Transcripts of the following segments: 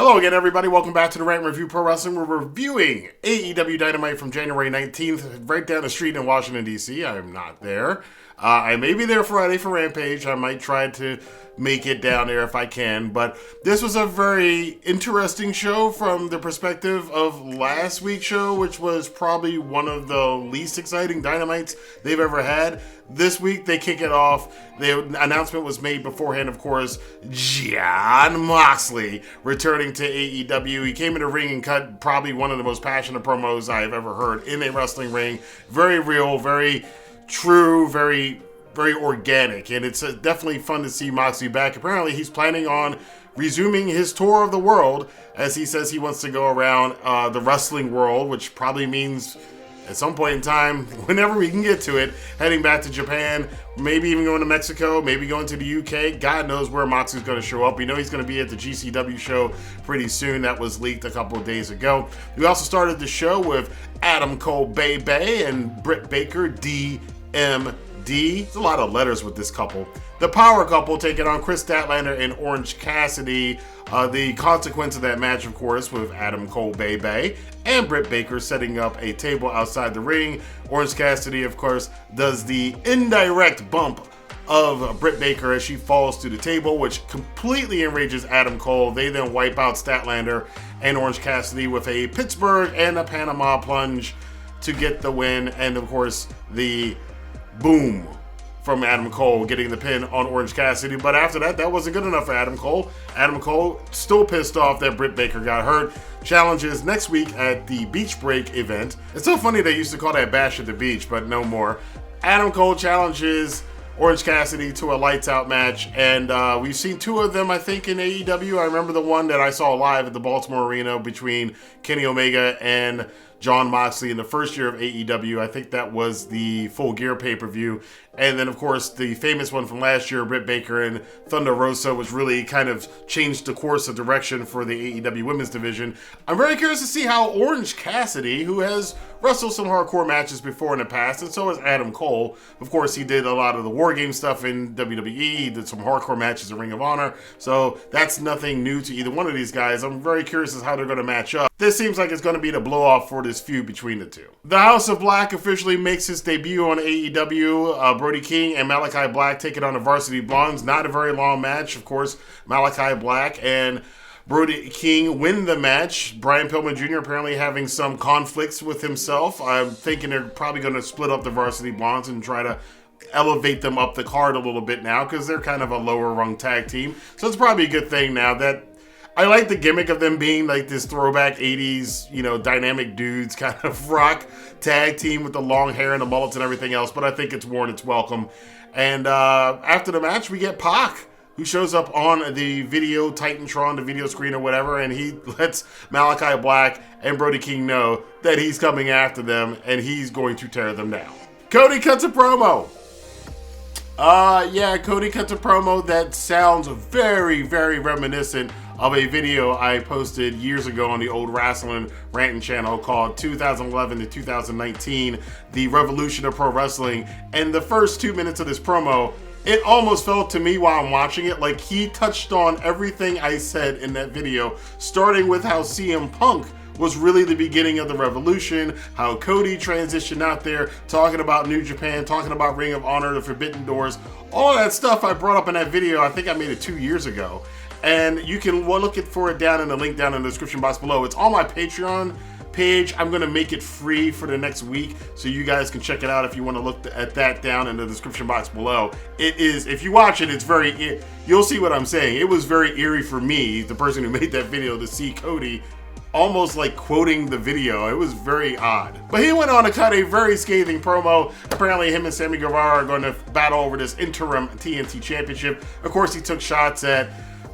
Hello again, everybody. Welcome back to the Rantin Review Pro Wrestling. We're reviewing AEW Dynamite from January 19th, right down the street in Washington, D.C. I am not there. I may be there Friday for Rampage. I might try to make it down there if I can. But this was a very interesting show from the perspective of last week's show, which was probably one of the least exciting Dynamites they've ever had. This week, they kick it off. The announcement was made beforehand, of course. Jon Moxley returning to AEW. He came in the ring and cut probably one of the most passionate promos I've ever heard in a wrestling ring. Very real, very true, very organic, and it's definitely fun to see Moxley back. Apparently, he's planning on resuming his tour of the world, as he says he wants to go around the wrestling world, which probably means at some point in time, whenever we can get to it, heading back to Japan, maybe even going to Mexico, maybe going to the UK. God knows where Moxley's going to show up. We know he's going to be at the GCW show pretty soon. That was leaked a couple of days ago. We also started the show with Adam Cole Bay and Britt Baker, D.M.D. It's a lot of letters with this couple. The power couple taking on Kris Statlander and Orange Cassidy. The consequence of that match, of course, with Adam Cole Bay and Britt Baker setting up a table outside the ring. Orange Cassidy, of course, does the indirect bump of Britt Baker as she falls to the table, which completely enrages Adam Cole. They then wipe out Statlander and Orange Cassidy with a Pittsburgh and a Panama plunge to get the win. And, of course, the boom from Adam Cole getting the pin on Orange Cassidy. But after that wasn't good enough for Adam Cole. Adam Cole, still pissed off that Britt Baker got hurt, challenges next week at the Beach Break event. It's so funny they used to call that Bash at the Beach, but no more. Adam Cole challenges Orange Cassidy to a lights out match, and we've seen two of them, I think, in AEW. I remember the one that I saw live at the Baltimore Arena between Kenny Omega and Jon Moxley in the first year of AEW. I think that was the Full Gear pay-per-view. And then, of course, the famous one from last year, Britt Baker and Thunder Rosa, which really kind of changed the course of direction for the AEW women's division. I'm very curious to see how Orange Cassidy, who has wrestled some hardcore matches before in the past, and so has Adam Cole. Of course, he did a lot of the War Game stuff in WWE. He did some hardcore matches in Ring of Honor. So that's nothing new to either one of these guys. I'm very curious as how they're going to match up. This seems like it's going to be the blow-off for this feud between the two. The House of Black officially makes its debut on AEW. Brody King and Malachi Black take it on the Varsity Blondes. Not a very long match. Of course, Malachi Black and Brody King win the match. Brian Pillman Jr. apparently having some conflicts with himself. I'm thinking they're probably going to split up the Varsity Blondes and try to elevate them up the card a little bit now, because they're kind of a lower rung tag team. So it's probably a good thing now. That I like the gimmick of them being like this throwback 80s, dynamic dudes kind of rock tag team with the long hair and the mullets and everything else, but I think it's worn its welcome. And after the match, we get Pac, who shows up on the video Titantron, the video screen or whatever, and he lets Malachi Black and Brody King know that he's coming after them and he's going to tear them down. Cody cuts a promo. Cody cuts a promo that sounds very, very reminiscent of a video I posted years ago on the old Wrestling Rantin channel called 2011 to 2019, The Revolution of Pro Wrestling. And the first 2 minutes of this promo, it almost felt to me while I'm watching it like he touched on everything I said in that video, starting with how CM Punk was really the beginning of the revolution, how Cody transitioned out there, talking about New Japan, talking about Ring of Honor, the Forbidden Doors, all of that stuff I brought up in that video. I think I made it 2 years ago. And you can look for it down in the link down in the description box below. It's on my Patreon page. I'm going to make it free for the next week, so you guys can check it out if you want to look at that down in the description box below. It is, if you watch it, it's very, you'll see what I'm saying. It was very eerie for me, the person who made that video, to see Cody almost like quoting the video. It was very odd. But he went on to cut a very scathing promo. Apparently him and Sammy Guevara are going to battle over this interim TNT championship. Of course, he took shots at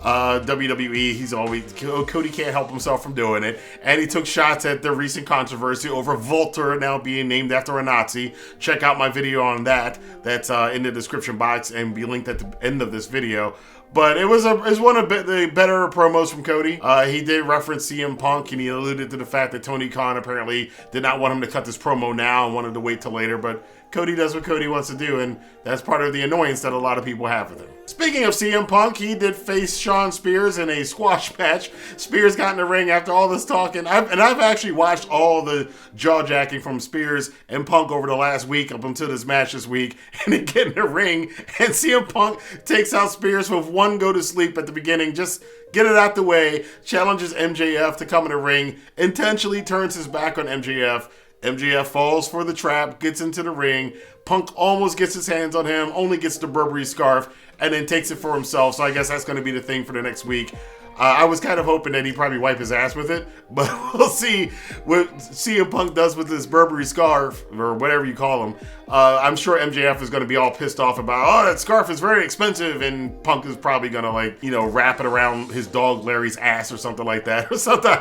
WWE. He's always, Cody can't help himself from doing it. And he took shots at the recent controversy over Volter now being named after a Nazi. Check out my video on that. That's in the description box and be linked at the end of this video. But it was one of the better promos from Cody. He did reference CM Punk, and he alluded to the fact that Tony Khan apparently did not want him to cut this promo now and wanted to wait till later. But Cody does what Cody wants to do, and that's part of the annoyance that a lot of people have with him. Speaking of CM Punk, he did face Shawn Spears in a squash match. Spears got in the ring after all this talking. I've actually watched all the jaw-jacking from Spears and Punk over the last week up until this match this week. And they get in the ring, and CM Punk takes out Spears with one go to sleep at the beginning. Just get it out the way. Challenges MJF to come in the ring. Intentionally turns his back on MJF. MJF falls for the trap, gets into the ring. Punk almost gets his hands on him, only gets the Burberry scarf, and then takes it for himself. So I guess that's going to be the thing for the next week. I was kind of hoping that he'd probably wipe his ass with it, but we'll see what CM Punk does with this Burberry scarf, or whatever you call him. I'm sure MJF is going to be all pissed off about, oh, that scarf is very expensive, and Punk is probably going to, wrap it around his dog Larry's ass or something like that, or something.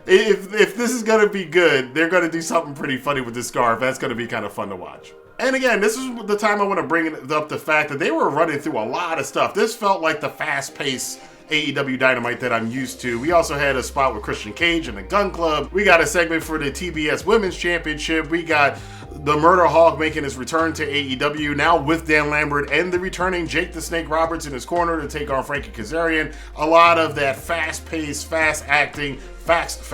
If this is going to be good, they're going to do something pretty funny with this scarf. That's going to be kind of fun to watch. And again, this is the time I want to bring up the fact that they were running through a lot of stuff. This felt like the fast-paced AEW Dynamite that I'm used to. We also had a spot with Christian Cage and the Gun Club. We got a segment for the TBS Women's Championship. We got the Murder Hawk making his return to AEW, now with Dan Lambert and the returning Jake the Snake Roberts in his corner to take on Frankie Kazarian. A lot of that fast-paced, fast-acting, it's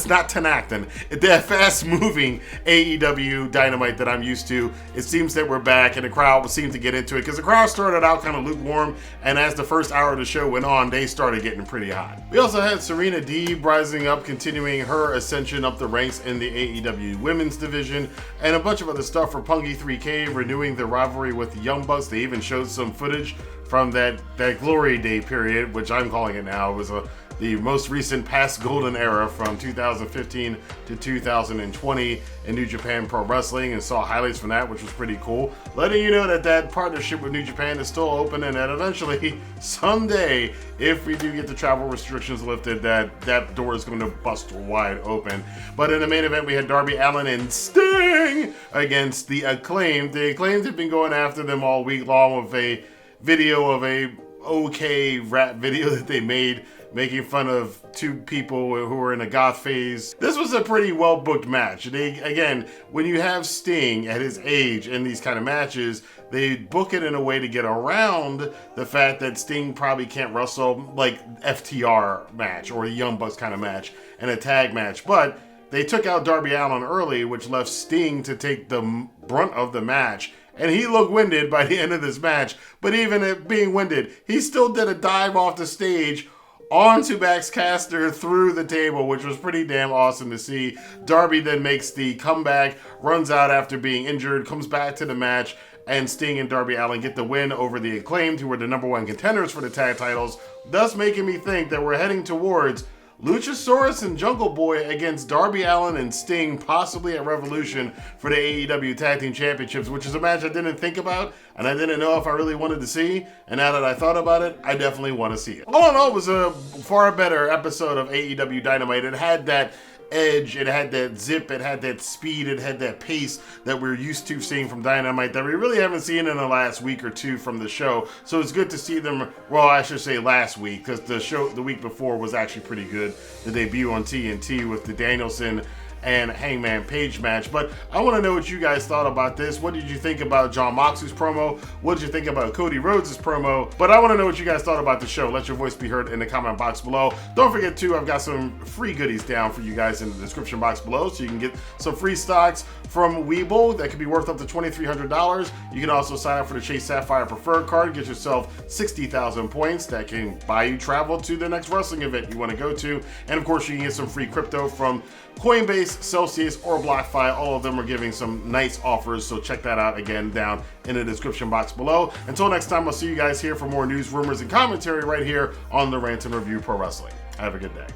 not Tenactin. That fast-moving AEW Dynamite that I'm used to. It seems that we're back, and the crowd seemed to get into it, because the crowd started out kind of lukewarm, and as the first hour of the show went on, they started getting pretty hot. We also had Serena Deeb rising up, continuing her ascension up the ranks in the AEW Women's Division, and a bunch of other stuff for Punky 3K, renewing the rivalry with the Young Bucks. They even showed some footage from that Glory Day period, which I'm calling it now. It was the most recent past golden era from 2015 to 2020 in New Japan Pro Wrestling, and saw highlights from that, which was pretty cool. Letting you know that partnership with New Japan is still open, and that eventually, someday, if we do get the travel restrictions lifted, that door is going to bust wide open. But in the main event, we had Darby Allin and Sting against the Acclaimed. The Acclaimed have been going after them all week long with a video of a okay rap video that they made, making fun of two people who were in a goth phase. This was a pretty well-booked match. Again, when you have Sting at his age in these kind of matches, they book it in a way to get around the fact that Sting probably can't wrestle like FTR match or a Young Bucks kind of match and a tag match. But they took out Darby Allin early, which left Sting to take the brunt of the match. And he looked winded by the end of this match. But even at being winded, he still did a dive off the stage onto Max Caster through the table, which was pretty damn awesome to see. Darby then makes the comeback, runs out after being injured, comes back to the match, and Sting and Darby Allin get the win over the Acclaimed, who were the number one contenders for the tag titles, thus making me think that we're heading towards Luchasaurus and Jungle Boy against Darby Allin and Sting, possibly at Revolution for the AEW Tag Team Championships, which is a match I didn't think about, and I didn't know if I really wanted to see, and now that I thought about it, I definitely want to see it. All in all, it was a far better episode of AEW Dynamite. It had that edge, it had that zip, it had that speed, it had that pace that we're used to seeing from Dynamite that we really haven't seen in the last week or two from the show. So it's good to see them, well, I should say last week, because the show the week before was actually pretty good. The debut on TNT with the Danielson and Hangman Page match. But I want to know what you guys thought about this. What did you think about Jon Moxley's promo? What did you think about Cody Rhodes' promo? But I want to know what you guys thought about the show. Let your voice be heard in the comment box below. Don't forget too, I've got some free goodies down for you guys in the description box below, so you can get some free stocks from Webull that could be worth up to $2,300. You can also sign up for the Chase Sapphire Preferred card, get yourself 60,000 points that can buy you travel to the next wrestling event you want to go to. And of course, you can get some free crypto from Coinbase, Celsius, or BlockFi. All of them are giving some nice offers, so check that out again down in the description box below. Until next time, I'll see you guys here for more news, rumors, and commentary right here on the Rantin Review Pro Wrestling. Have a good day.